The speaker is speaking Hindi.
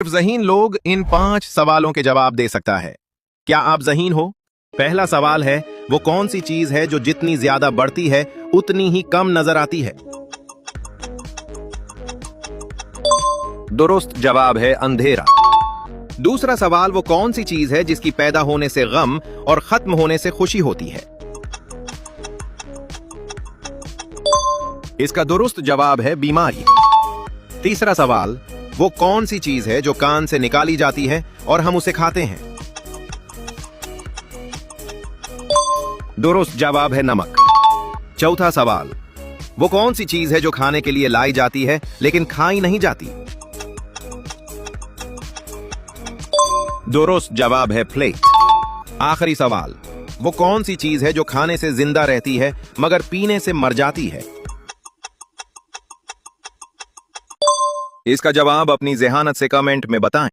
सिर्फ ज़हीन लोग इन 5 सवालों के जवाब दे सकता है। क्या आप ज़हीन हो? पहला सवाल है, वो कौन सी चीज है जो जितनी ज्यादा बढ़ती है उतनी ही कम नजर आती है? दुरुस्त जवाब है अंधेरा। दूसरा सवाल, वो कौन सी चीज है जिसकी पैदा होने से गम और खत्म होने से खुशी होती है? इसका दुरुस्त जवाब है बीमारी। तीसरा सवाल, वो कौन सी चीज है जो कान से निकाली जाती है और हम उसे खाते हैं? दुरुस्त जवाब है नमक। चौथा सवाल, वो कौन सी चीज है जो खाने के लिए लाई जाती है लेकिन खाई नहीं जाती? दुरुस्त जवाब है प्लेट। आखिरी सवाल, वो कौन सी चीज है जो खाने से जिंदा रहती है मगर पीने से मर जाती है? इसका जवाब अपनी ज़हानत से कमेंट में बताएं।